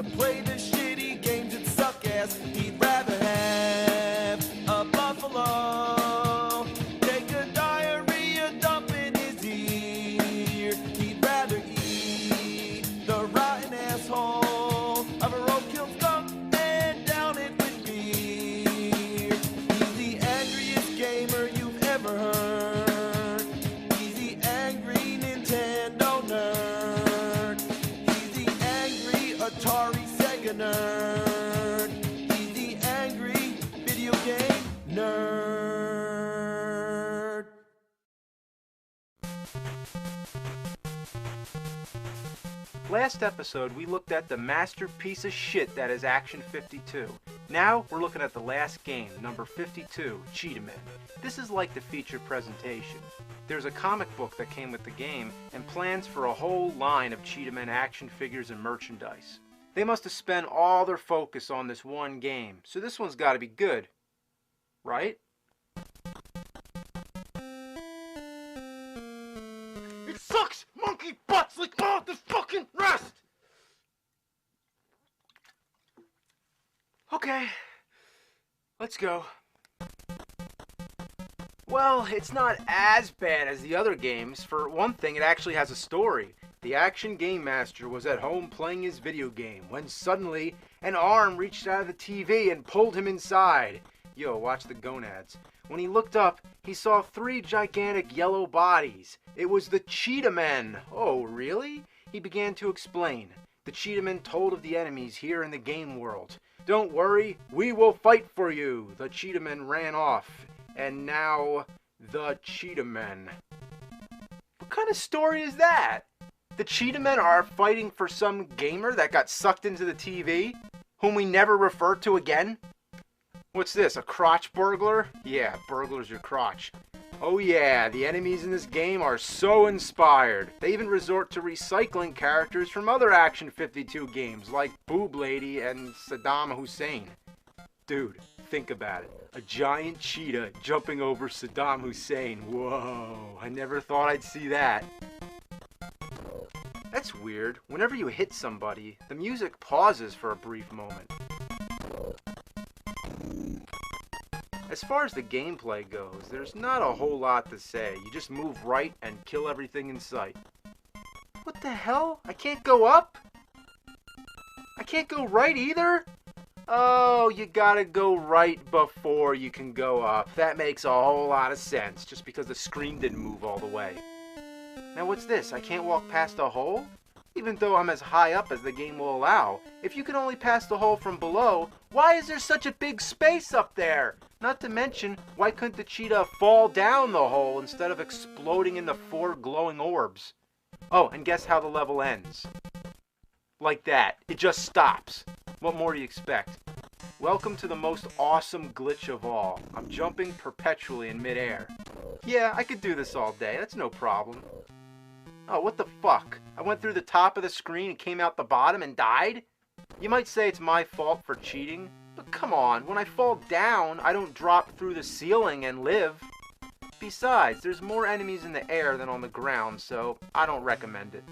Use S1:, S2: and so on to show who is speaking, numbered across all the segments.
S1: to play the shitty games that suck ass. He'd rather have a buffalo take a diarrhea dump in his ear. He'd rather eat the rotten asshole of a roadkill skunk and down it with beer. He's the angriest gamer you've ever heard. He's the angry Nintendo nerd. He's the angry Atari Sega nerd. He's the angry video game nerd.
S2: Last episode, we looked at the masterpiece of shit that is Action 52. Now, we're looking at the last game, number 52, Cheetah-Men. This is like the feature presentation. There's a comic book that came with the game, and plans for a whole line of Cheetah-Men action figures and merchandise. They must have spent all their focus on this one game, so this one's gotta be good. Right? It sucks, monkey butts, like all the fucking rest! Okay, let's go. Well, it's not as bad as the other games. For one thing, it actually has a story. The Action Game Master was at home playing his video game when suddenly an arm reached out of the TV and pulled him inside. Yo, watch the gonads. When he looked up, he saw 3 gigantic yellow bodies. It was the Cheetah-Men. Oh, really? He began to explain. The Cheetah-Men told of the enemies here in the game world. Don't worry, we will fight for you. The Cheetah-Men ran off. And now, the Cheetah-Men. What kind of story is that? The Cheetah-Men are fighting for some gamer that got sucked into the TV, whom we never refer to again? What's this, a crotch burglar? Yeah, burglar's your crotch. Oh yeah, the enemies in this game are so inspired. They even resort to recycling characters from other Action 52 games, like Boob Lady and Saddam Hussein. Dude, think about it. A giant cheetah jumping over Saddam Hussein. Whoa, I never thought I'd see that. That's weird. Whenever you hit somebody, the music pauses for a brief moment. As far as the gameplay goes, there's not a whole lot to say. You just move right and kill everything in sight. What the hell? I can't go up? I can't go right either? Oh, you gotta go right before you can go up. That makes a whole lot of sense, just because the screen didn't move all the way. Now what's this? I can't walk past a hole? Even though I'm as high up as the game will allow. If you can only pass the hole from below, why is there such a big space up there? Not to mention, why couldn't the cheetah fall down the hole instead of exploding into 4 glowing orbs? Oh, and guess how the level ends? Like that. It just stops. What more do you expect? Welcome to the most awesome glitch of all. I'm jumping perpetually in midair. Yeah, I could do this all day. That's no problem. Oh, what the fuck? I went through the top of the screen and came out the bottom and died? You might say it's my fault for cheating, but come on, when I fall down, I don't drop through the ceiling and live. Besides, there's more enemies in the air than on the ground, so I don't recommend it.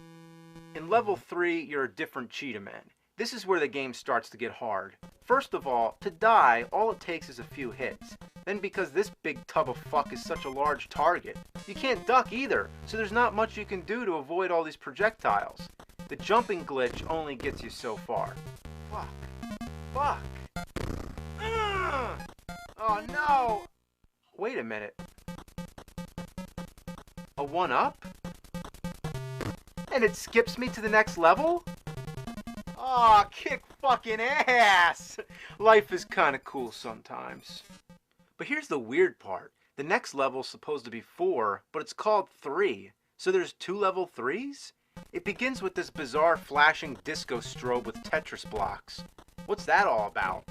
S2: In level 3, you're a different Cheetah-Man. This is where the game starts to get hard. First of all, to die, all it takes is a few hits. Then because this big tub of fuck is such a large target, you can't duck either, so there's not much you can do to avoid all these projectiles. The jumping glitch only gets you so far. Fuck. Fuck. Oh no! Wait a minute. A 1-up? And it skips me to the next level? Aw, kick fucking ass! Life is kinda cool sometimes. But here's the weird part. The next level's supposed to be 4, but it's called 3. So there's 2 level 3s? It begins with this bizarre flashing disco strobe with Tetris blocks. What's that all about?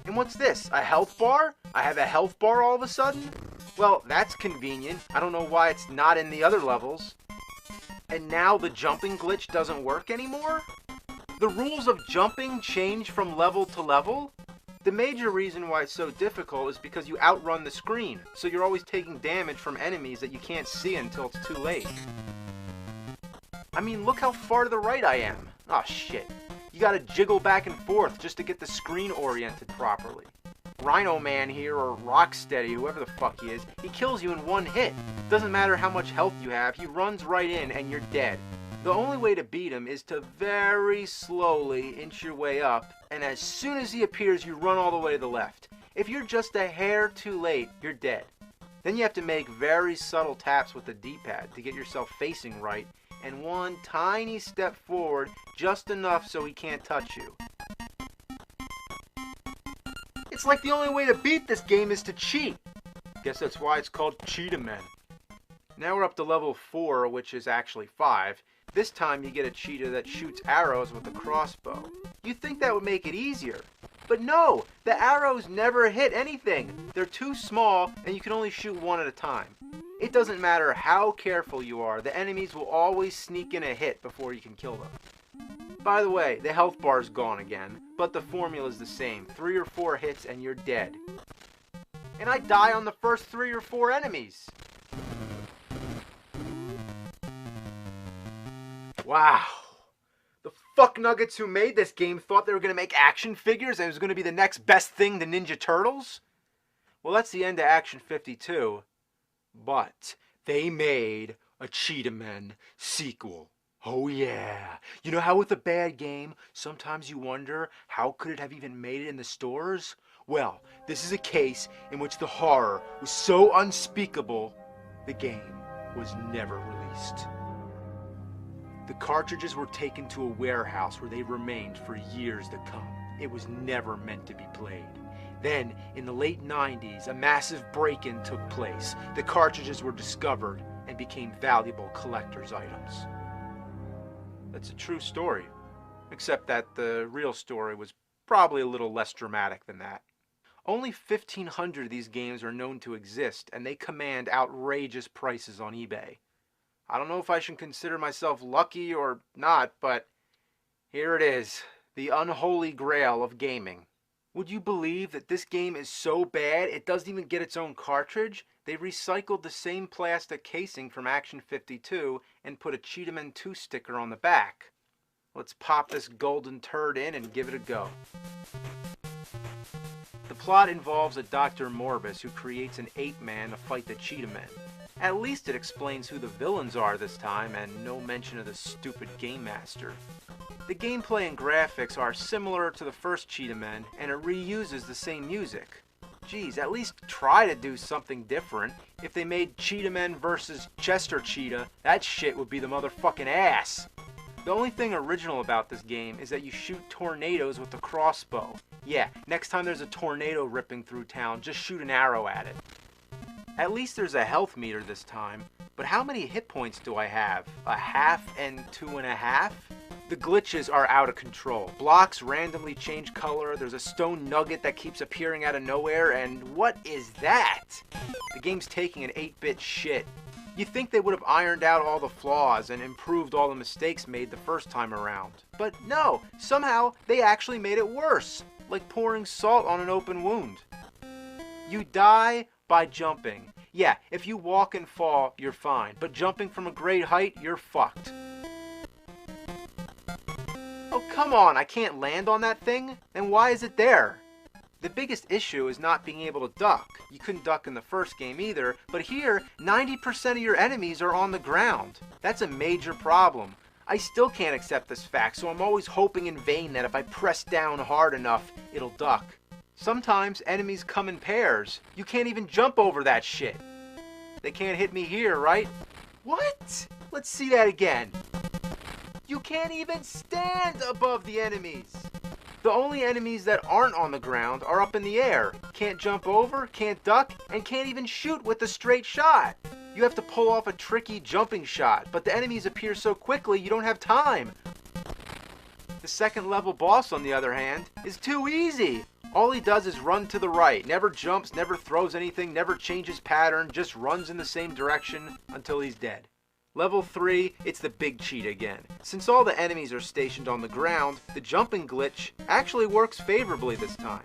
S2: And what's this? A health bar? I have a health bar all of a sudden? Well, that's convenient. I don't know why it's not in the other levels. And now the jumping glitch doesn't work anymore? The rules of jumping change from level to level? The major reason why it's so difficult is because you outrun the screen, so you're always taking damage from enemies that you can't see until it's too late. I mean, look how far to the right I am. Aw, shit. You gotta jiggle back and forth just to get the screen oriented properly. Rhino Man here, or Rocksteady, whoever the fuck he is, he kills you in one hit. Doesn't matter how much health you have, he runs right in and you're dead. The only way to beat him is to very slowly inch your way up, and as soon as he appears, you run all the way to the left. If you're just a hair too late, you're dead. Then you have to make very subtle taps with the D-pad to get yourself facing right, and one tiny step forward, just enough so he can't touch you. It's like the only way to beat this game is to cheat. Guess that's why it's called Cheetah-Men. Now we're up to level 4, which is actually 5. This time you get a cheetah that shoots arrows with a crossbow. You'd think that would make it easier. But no, the arrows never hit anything. They're too small and you can only shoot one at a time. It doesn't matter how careful you are, the enemies will always sneak in a hit before you can kill them. By the way, the health bar's gone again, but the formula's the same. 3 or 4 hits and you're dead. And I die on the first 3 or 4 enemies. Wow. The fuck nuggets who made this game thought they were going to make action figures and it was going to be the next best thing to Ninja Turtles? Well, that's the end of Action 52. But they made a Cheetah-Men sequel. Oh yeah. You know how with a bad game, sometimes you wonder how could it have even made it in the stores? Well, this is a case in which the horror was so unspeakable, the game was never released. The cartridges were taken to a warehouse where they remained for years to come. It was never meant to be played. Then, in the late 90s, a massive break-in took place. The cartridges were discovered and became valuable collector's items. That's a true story, except that the real story was probably a little less dramatic than that. Only 1,500 of these games are known to exist, and they command outrageous prices on eBay. I don't know if I should consider myself lucky or not, but here it is, the unholy grail of gaming. Would you believe that this game is so bad it doesn't even get its own cartridge? They recycled the same plastic casing from Action 52 and put a Cheetah-Men 2 sticker on the back. Let's pop this golden turd in and give it a go. The plot involves a Dr. Morbus who creates an ape-man to fight the Cheetah-Men. At least it explains who the villains are this time, and no mention of the stupid Game Master. The gameplay and graphics are similar to the first Cheetah-Men, and it reuses the same music. Geez, at least try to do something different. If they made Cheetah-Men versus Chester Cheetah, that shit would be the motherfucking ass. The only thing original about this game is that you shoot tornadoes with a crossbow. Yeah, next time there's a tornado ripping through town, just shoot an arrow at it. At least there's a health meter this time, but how many hit points do I have? A half and 2.5? The glitches are out of control. Blocks randomly change color, there's a stone nugget that keeps appearing out of nowhere, and what is that? The game's taking an 8-bit shit. You'd think they would have ironed out all the flaws and improved all the mistakes made the first time around. But no, somehow they actually made it worse, like pouring salt on an open wound. You die by jumping. Yeah, if you walk and fall, you're fine, but jumping from a great height, you're fucked. Oh, come on, I can't land on that thing? Then why is it there? The biggest issue is not being able to duck. You couldn't duck in the first game either, but here, 90% of your enemies are on the ground. That's a major problem. I still can't accept this fact, so I'm always hoping in vain that if I press down hard enough, it'll duck. Sometimes enemies come in pairs. You can't even jump over that shit. They can't hit me here, right? What? Let's see that again. You can't even stand above the enemies. The only enemies that aren't on the ground are up in the air. Can't jump over, can't duck, and can't even shoot with a straight shot. You have to pull off a tricky jumping shot, but the enemies appear so quickly you don't have time. The second level boss, on the other hand, is too easy. All he does is run to the right, never jumps, never throws anything, never changes pattern, just runs in the same direction until he's dead. Level 3, it's the big cheetah again. Since all the enemies are stationed on the ground, the jumping glitch actually works favorably this time.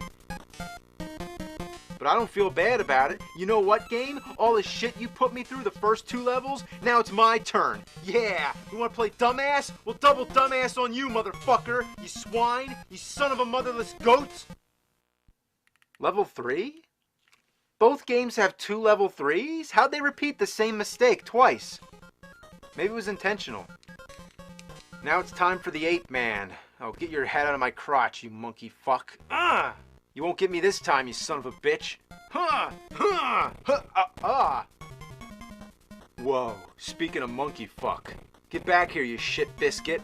S2: but I don't feel bad about it. You know what, game? All the shit you put me through the first 2 levels, now it's my turn. Yeah, you wanna play dumbass? Well, double dumbass on you, motherfucker. You swine, you son of a motherless goat. Level 3? Both games have 2 level 3s? How'd they repeat the same mistake twice? Maybe it was intentional. Now it's time for the ape man. Oh, get your head out of my crotch, you monkey fuck. You won't get me this time, you son of a bitch. Whoa, speaking of monkey fuck. Get back here, you shit biscuit.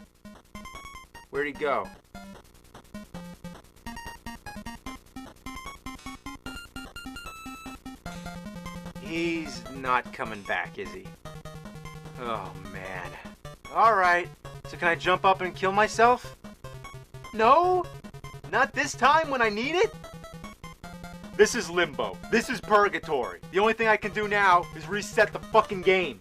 S2: Where'd he go? He's not coming back, is he? Oh, man. Alright, so can I jump up and kill myself? No? Not this time when I need it? This is limbo. This is purgatory. The only thing I can do now is reset the fucking game.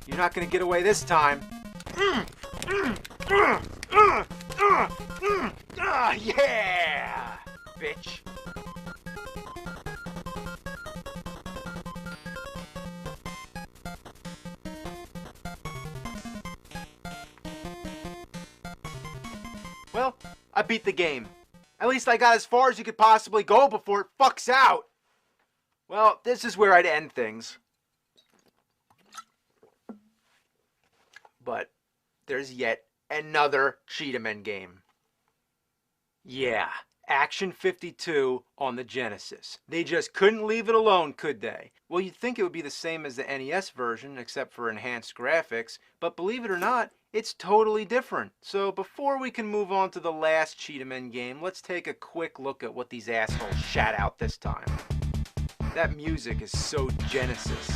S2: You're not gonna get away this time. Yeah, bitch. Well, I beat the game. At least I got as far as you could possibly go before it fucks out. Well, this is where I'd end things. But there's yet another Cheetah game. Yeah, Action 52 on the Genesis. They just couldn't leave it alone, could they? Well, you'd think it would be the same as the NES version, except for enhanced graphics, but believe it or not, it's totally different. So before we can move on to the last Cheetah game, let's take a quick look at what these assholes shat out this time. That music is so Genesis.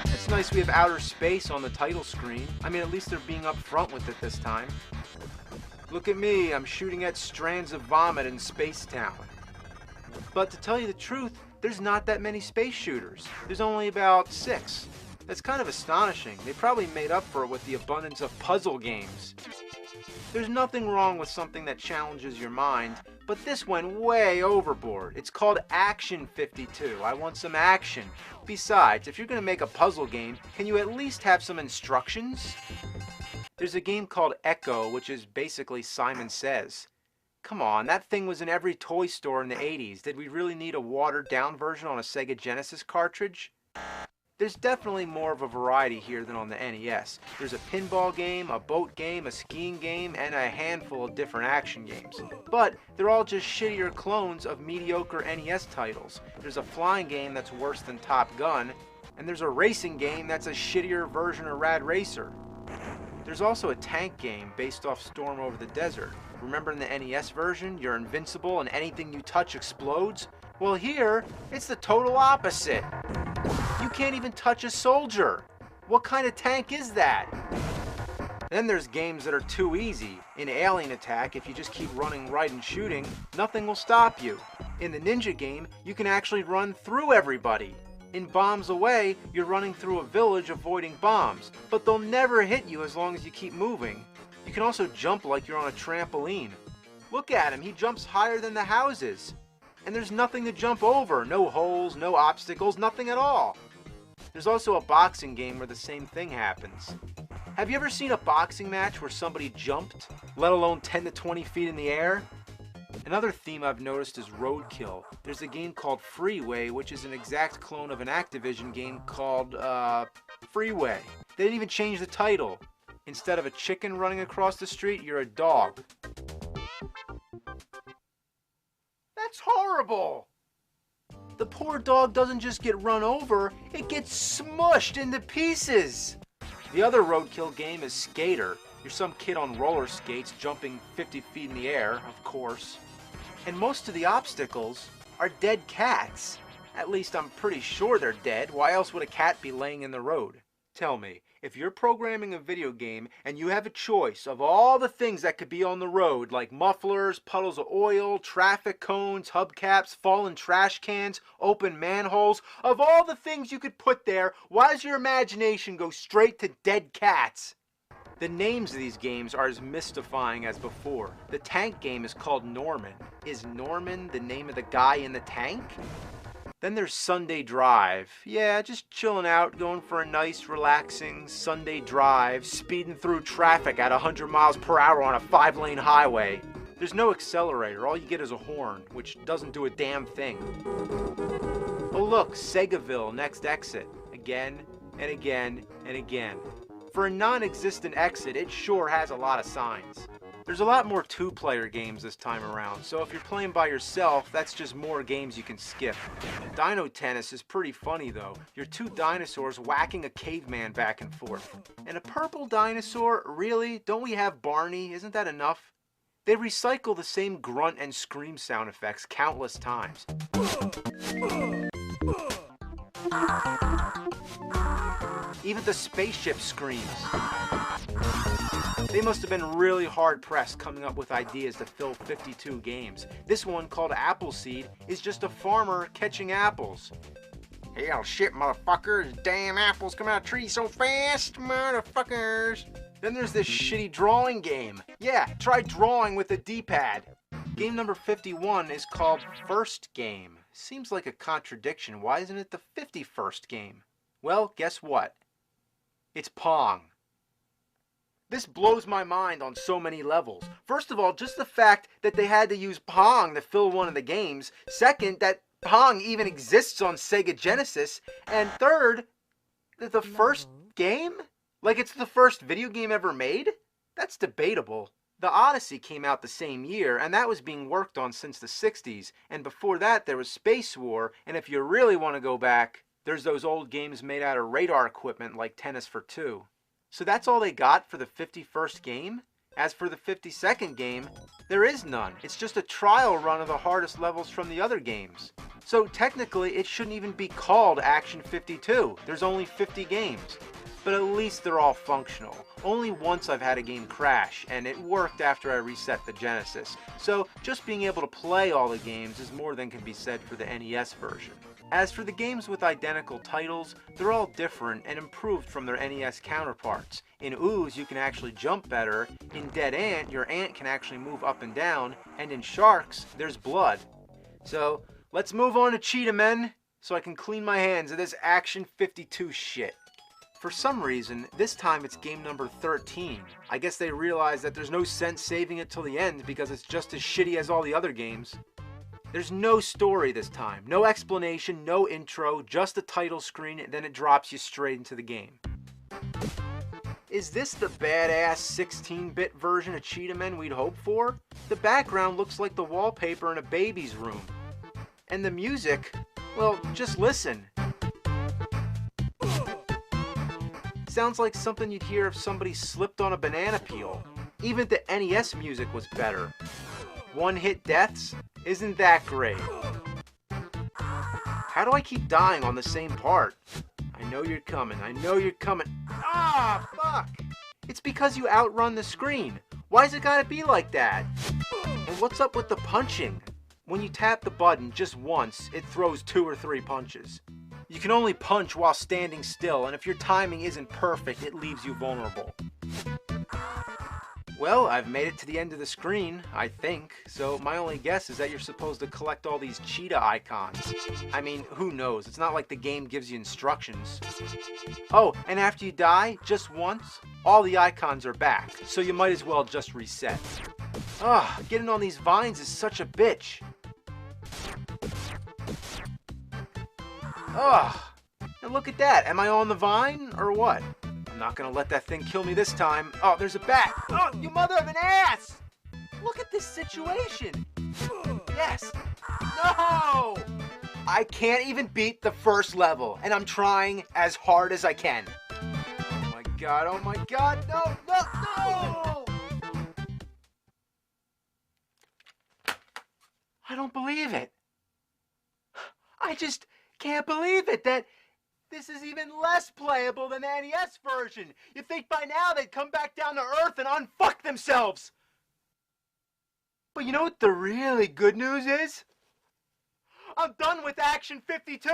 S2: It's nice we have outer space on the title screen. I mean, at least they're being upfront with it this time. Look at me, I'm shooting at strands of vomit in Space Town. But to tell you the truth, there's not that many space shooters. There's only about 6. That's kind of astonishing. They probably made up for it with the abundance of puzzle games. There's nothing wrong with something that challenges your mind, but this went way overboard. It's called Action 52. I want some action. Besides, if you're going to make a puzzle game, can you at least have some instructions? There's a game called Echo, which is basically Simon Says. Come on, that thing was in every toy store in the 80s. Did we really need a watered-down version on a Sega Genesis cartridge? There's definitely more of a variety here than on the NES. There's a pinball game, a boat game, a skiing game, and a handful of different action games. But they're all just shittier clones of mediocre NES titles. There's a flying game that's worse than Top Gun, and there's a racing game that's a shittier version of Rad Racer. There's also a tank game based off Storm Over the Desert. Remember in the NES version, you're invincible and anything you touch explodes? Well here, it's the total opposite. You can't even touch a soldier. What kind of tank is that? Then there's games that are too easy. In Alien Attack, if you just keep running right and shooting, nothing will stop you. In the ninja game, you can actually run through everybody. In Bombs Away, you're running through a village avoiding bombs, but they'll never hit you as long as you keep moving. You can also jump like you're on a trampoline. Look at him, he jumps higher than the houses. And there's nothing to jump over, no holes, no obstacles, nothing at all. There's also a boxing game where the same thing happens. Have you ever seen a boxing match where somebody jumped, let alone 10 to 20 feet in the air? Another theme I've noticed is roadkill. There's a game called Freeway, which is an exact clone of an Activision game called, Freeway. They didn't even change the title. Instead of a chicken running across the street, you're a dog. That's horrible! The poor dog doesn't just get run over, it gets smushed into pieces! The other roadkill game is Skater. You're some kid on roller skates jumping 50 feet in the air, of course. And most of the obstacles are dead cats. At least I'm pretty sure they're dead. Why else would a cat be laying in the road? Tell me, if you're programming a video game and you have a choice of all the things that could be on the road, like mufflers, puddles of oil, traffic cones, hubcaps, fallen trash cans, open manholes, of all the things you could put there, why does your imagination go straight to dead cats? The names of these games are as mystifying as before. The tank game is called Norman. Is Norman the name of the guy in the tank? Then there's Sunday Drive. Yeah, just chilling out, going for a nice, relaxing Sunday drive, speeding through traffic at 100 miles per hour on a 5-lane highway. There's no accelerator, all you get is a horn, which doesn't do a damn thing. Oh look, Segaville, next exit. Again, and again, and again. For a non-existent exit, it sure has a lot of signs. There's a lot more two-player games this time around, so if you're playing by yourself, that's just more games you can skip. Dino Tennis is pretty funny though. You're two dinosaurs whacking a caveman back and forth. And a purple dinosaur? Really? Don't we have Barney? Isn't that enough? They recycle the same grunt and scream sound effects countless times. Even the spaceship screams. They must have been really hard-pressed coming up with ideas to fill 52 games. This one, called Appleseed, is just a farmer catching apples. Hell shit, motherfuckers. Damn apples come out of trees so fast, motherfuckers. Then there's this shitty drawing game. Yeah, try drawing with a D-pad. Game number 51 is called First Game. Seems like a contradiction. Why isn't it the 51st game? Well, guess what? It's Pong. This blows my mind on so many levels. First of all, just the fact that they had to use Pong to fill one of the games. Second, that Pong even exists on Sega Genesis. And third, that the first game? Like it's the first video game ever made? That's debatable. The Odyssey came out the same year, and that was being worked on since the 60s. And before that, there was Space War. And if you really want to go back, there's those old games made out of radar equipment like Tennis for Two. So that's all they got for the 51st game? As for the 52nd game, there is none. It's just a trial run of the hardest levels from the other games. So technically, it shouldn't even be called Action 52. There's only 50 games. But at least they're all functional. Only once I've had a game crash, and it worked after I reset the Genesis. So just being able to play all the games is more than can be said for the NES version. As for the games with identical titles, they're all different and improved from their NES counterparts. In Ooze, you can actually jump better. In Dead Ant, your ant can actually move up and down. And in Sharks, there's blood. So, let's move on to Cheetah Men, so I can clean my hands of this Action 52 shit. For some reason, this time it's game number 13. I guess they realized that there's no sense saving it till the end because it's just as shitty as all the other games. There's no story this time, no explanation, no intro, just a title screen, and then it drops you straight into the game. Is this the badass 16-bit version of Cheetah Men we'd hoped for? The background looks like the wallpaper in a baby's room. And the music, well, just listen. Sounds like something you'd hear if somebody slipped on a banana peel. Even the NES music was better. One-hit deaths? Isn't that great? How do I keep dying on the same part? I know you're coming. I know you're coming. Ah, fuck! It's because you outrun the screen. Why's it gotta be like that? And what's up with the punching? When you tap the button just once, it throws 2 or 3 punches. You can only punch while standing still, and if your timing isn't perfect, it leaves you vulnerable. Well, I've made it to the end of the screen, I think, so my only guess is that you're supposed to collect all these cheetah icons. I mean, who knows? It's not like the game gives you instructions. Oh, and after you die, just once, all the icons are back, so you might as well just reset. Ugh, getting on these vines is such a bitch. Ugh, and look at that, am I on the vine, or what? I'm not gonna let that thing kill me this time. Oh, there's a bat. Oh, you mother of an ass! Look at this situation. Yes. No! I can't even beat the first level, and I'm trying as hard as I can. Oh my god, no, no, no! I don't believe it. I just can't believe it that This is even less playable than the NES version. You'd think by now they'd come back down to Earth and unfuck themselves. But you know what the really good news is? I'm done with Action 52.